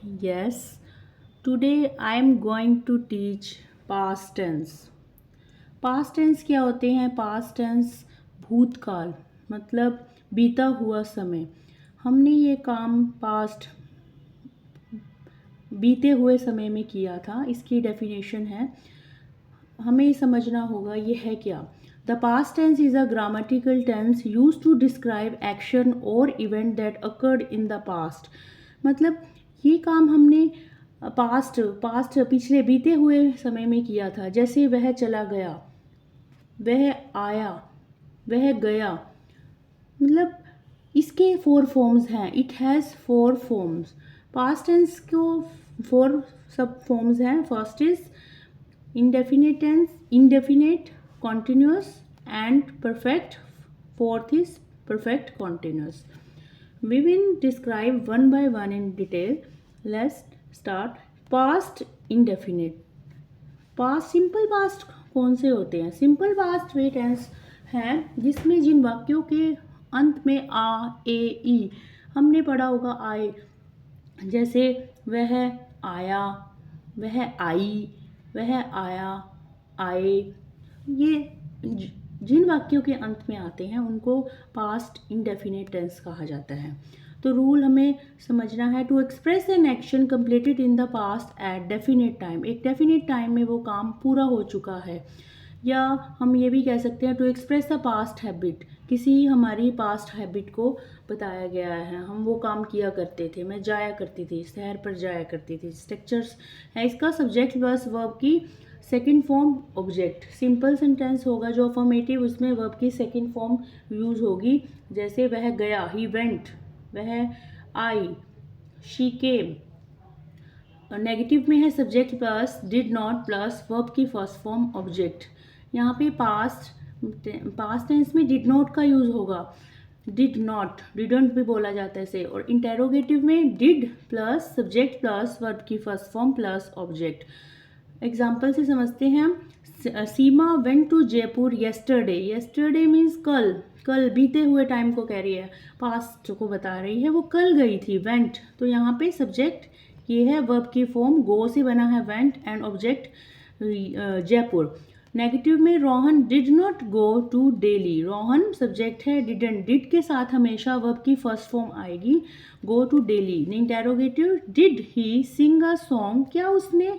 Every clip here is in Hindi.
Yes, today I am going to teach past tense. Past tense क्या होते हैं? पास्ट टेंस भूतकाल, मतलब बीता हुआ समय। हमने ये काम पास्ट बीते हुए समय में किया था। इसकी डेफिनेशन है, हमें समझना होगा ये है क्या। The past tense is a grammatical tense use to describe action और event that occurred in the past. मतलब ये काम हमने पास्ट पास्ट पिछले बीते हुए समय में किया था। जैसे वह चला गया, वह आया, वह गया। मतलब इसके फोर फॉर्म्स हैं। It has four forms. Past tense को फोर सब फॉर्म्स हैं। First is indefinite tense, indefinite, continuous and perfect. Fourth is perfect continuous. We will describe one by one in detail. Let's start. Past indefinite. Past simple past कौन से होते हैं? सिंपल पास्ट वे टेंस है जिसमें जिन वाक्यों के अंत में आ, ए, ई हमने पढ़ा होगा आए। जैसे वह आया, वह आई, वह आया, आए। ये जिन वाक्यों के अंत में आते हैं उनको पास्ट इंडेफिनिट टेंस कहा जाता है। तो रूल हमें समझना है। To express an action completed in the past at definite time. एक डेफिनेट टाइम में वो काम पूरा हो चुका है। या हम ये भी कह सकते हैं to express the past habit. किसी हमारी पास्ट हैबिट को बताया गया है। हम वो काम किया करते थे। मैं जाया करती थी, सैर पर जाया करती थी। स्ट्रक्चर्स है इसका। सब्जेक्ट प्लस वर्ब की second form object. Simple sentence होगा जो अफर्मेटिव, उसमें वर्ब की सेकंड फॉर्म यूज होगी। जैसे वह गया, ही वेंट। वह आई, शी केम। नेगेटिव में है subject plus did not plus verb की फर्स्ट फॉर्म ऑब्जेक्ट। यहाँ पे पास्ट टेंस में डिड नॉट का यूज होगा। डिड नॉट, डिडंट भी बोला जाता है इसे। और इंटेरोगेटिव में did plus subject plus verb की first form plus object. Example से समझते हैं हम। Seema went to Jaipur yesterday. Yesterday means कल। कल बीते हुए टाइम को कह रही है, पास्ट को बता रही है। वो कल गई थी, वेंट। तो यहाँ पे सब्जेक्ट ये है, वर्ब की फॉर्म गो से बना है went, and object Jaipur. Negative में Rohan did not go to Delhi. Rohan subject है, डिडंट। डिड के साथ हमेशा वर्ब की फर्स्ट फॉर्म आएगी, go to Delhi. Interrogative did he sing a song. क्या उसने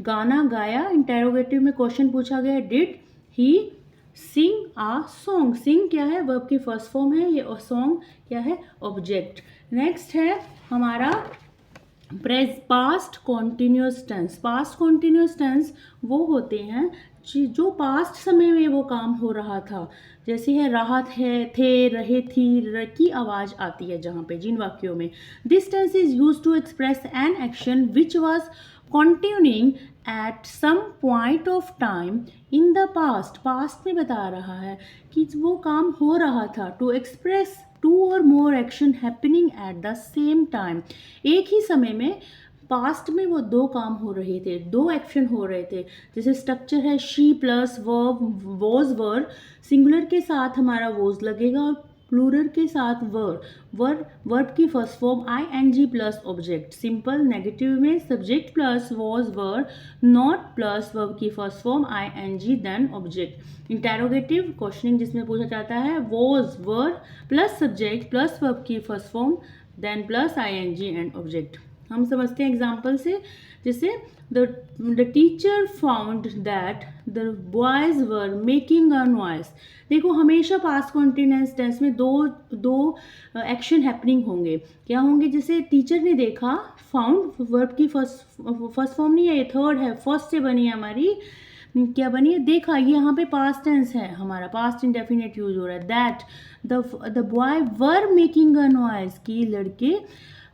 गाना गाया? इंटेरोगेटिव में क्वेश्चन पूछा गया, did he Singh uh song. सिंग क्या है? वर्ब की फर्स्ट फॉर्म है ये, और सॉन्ग क्या है? ऑब्जेक्ट। नेक्स्ट है हमारा past continuous tense. Past continuous tense वो होते हैं जो पास्ट समय में वो काम हो रहा था। जैसे है राहत है, थे, रहे, थी, की आवाज आती है जहाँ पे, जिन वाक्यों में। This tense is use to express an action which was continuing at some point of time in the past। पास्ट में बता रहा है कि वो काम हो रहा था। टू एक्सप्रेस टू और more action happening at the same time. एक ही समय में पास्ट में वो दो काम हो रहे थे, दो एक्शन हो रहे थे। जैसे स्ट्रक्चर है she plus verb, was were. Singular के साथ हमारा वॉज लगेगा और प्लूरल के साथ वर्ब की first form I N G plus object. Simple. Negative में subject plus was were, not plus verb की first form I N G then object. Interrogative questioning जिसमें पूछा जाता है, was were plus subject plus verb की first form then plus I N G and object. हम समझते हैं एग्जाम्पल से। जैसे the teacher found that the boys were making a noise. देखो हमेशा पास्ट कॉन्टिन्यूस टेंस में दो एक्शन हैपनिंग होंगे। क्या होंगे? जैसे टीचर ने देखा, फाउंड वर्ब की फर्स्ट फॉर्म नहीं है, ये थर्ड है, फर्स्ट से बनी है हमारी। क्या बनी है? देखा। ये यहाँ पे पास्ट टेंस है हमारा, पास्ट इंडेफिनिट यूज हो रहा है। That the boy were making a noise, की लड़के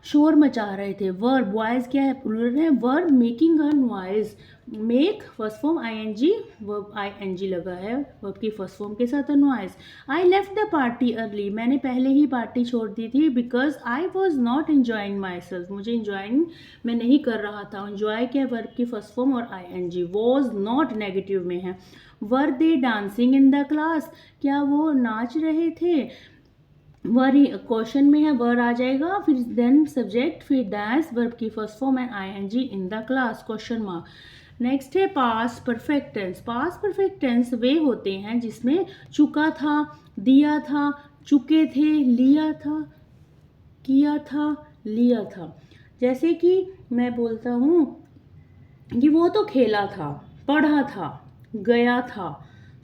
शोर मचा रहे थे। वर बॉयज क्या है? प्लूरल है। Were making a noise. Make first form I N G, verb I N G लगा है वर्ब की फर्स्ट फॉर्म के साथ। Noise. I left the party early. मैंने पहले ही पार्टी छोड़ दी थी। Because I was not enjoying myself. मुझे इंजॉइंग मैं नहीं कर रहा था। इंजॉय क्या है? वर्ब की फर्स्ट फॉर्म और I N G. Was not negative में है। Were they dancing in the class. क्या वो नाच रहे थे वर क्वेश्चन में है वर आ जाएगा, फिर देन सब्जेक्ट, फिर डैश वर्ब की first form and ING in the class question mark. Next है past perfect tense. Past perfect tense वे होते हैं जिसमें चुका था, दिया था, चुके थे, लिया था, किया था, लिया था। जैसे कि मैं बोलता हूँ कि वो तो खेला था, पढ़ा था, गया था,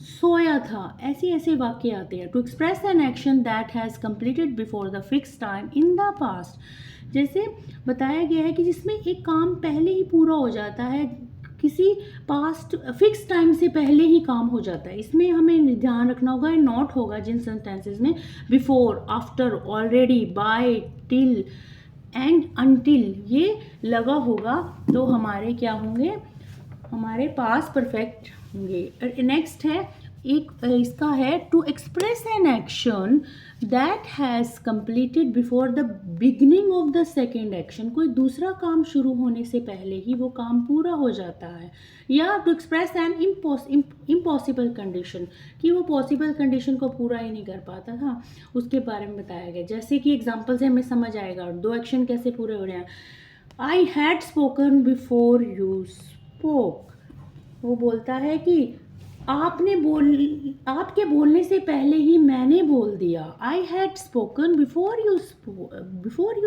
सोया था, ऐसे ऐसे वाक्य आते हैं। To express an action that has completed before the fix time in the past. जैसे बताया गया है कि जिसमें एक काम पहले ही पूरा हो जाता है, किसी पास्ट फिक्स टाइम से पहले ही काम हो जाता है। इसमें हमें ध्यान रखना होगा, नॉट होगा जिन सेंटेंसेस में before, after, already, by, till and until ये लगा होगा तो हमारे क्या होंगे, हमारे पास परफेक्ट होंगे। नेक्स्ट है एक इसका है to express an action that has completed before the beginning of the second action. कोई दूसरा काम शुरू होने से पहले ही वो काम पूरा हो जाता है। या to express an impossible condition, कि वो पॉसिबल कंडीशन को पूरा ही नहीं कर पाता था, उसके बारे में बताया गया। जैसे कि एग्जाम्पल से हमें समझ आएगा दो एक्शन कैसे पूरे हो रहे हैं। I had spoken before you spoke. वो बोलता है कि आपके बोलने से पहले ही मैंने बोल दिया। I had spoken before you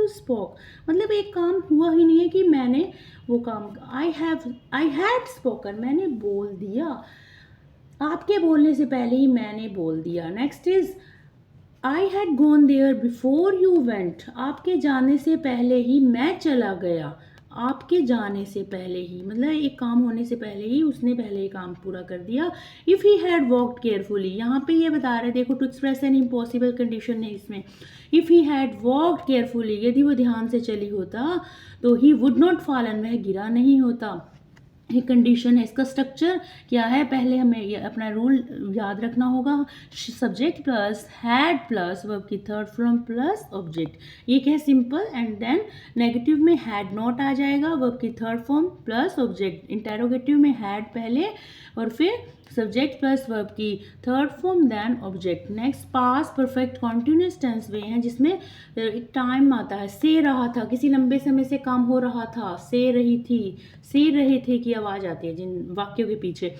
spoke, मतलब एक काम हुआ ही नहीं है कि मैंने वो काम, आई हैड स्पोकन, मैंने बोल दिया, आपके बोलने से पहले ही मैंने बोल दिया। Next is I had gone there before you went, आपके जाने से पहले ही मैं चला गया। आपके जाने से पहले ही मतलब एक काम होने से पहले ही उसने पहले ही काम पूरा कर दिया। If he had walked carefully, यहाँ पे ये बता रहे देखो to express an impossible condition है इसमें। If he had walked carefully, यदि वो ध्यान से चली होता तो ही वुड नॉट फॉलन, वह गिरा नहीं होता। ये कंडीशन है। इसका स्ट्रक्चर क्या है, पहले हमें ये अपना रूल याद रखना होगा। Subject plus had plus verb की थर्ड फॉर्म प्लस ऑब्जेक्ट, ये क्या है सिंपल। एंड देन नेगेटिव में हैड नॉट आ जाएगा, वर्ब की third form plus object. Interrogative में हैड पहले और फिर सब्जेक्ट प्लस वर्ब की third form then object. Next past perfect continuous tense वे हैं जिसमें एक टाइम आता है, से रहा था, किसी लंबे समय से काम हो रहा था, से रही थी, से रहे थे की आवाज़ आती है जिन वाक्यों के पीछे।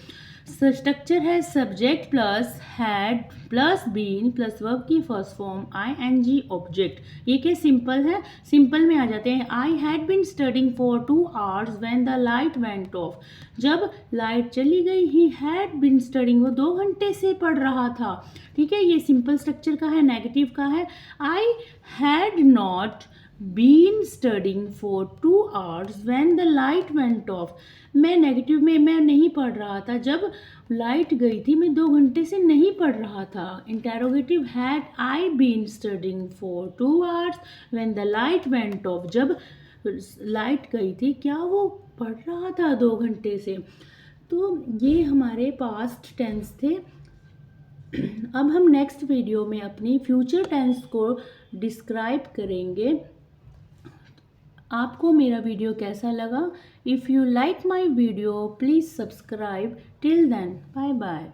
स्ट्रक्चर है subject plus had plus been plus verb की फर्स्ट फॉर्म आईएनजी ऑब्जेक्ट। ये क्या सिंपल है, सिंपल में आ जाते हैं। I had been studying for 2 hours when the light went off, जब लाइट चली गई ही हैड बीन स्टडिंग, वो 2 घंटे से पढ़ रहा था। ठीक है, ये सिंपल स्ट्रक्चर का है। नेगेटिव का है I had not been studying for 2 hours when the light went off, मैं नेगेटिव में मैं नहीं पढ़ रहा था, जब लाइट गई थी मैं 2 घंटे से नहीं पढ़ रहा था। Interrogative had I been studying for 2 hours when the light went off, जब लाइट गई थी क्या वो पढ़ रहा था 2 घंटे से। तो ये हमारे पास्ट टेंस थे। अब हम नेक्स्ट वीडियो में अपनी फ्यूचर टेंस को डिस्क्राइब करेंगे। आपको मेरा वीडियो कैसा लगा? If you like my video please subscribe. Till then bye bye.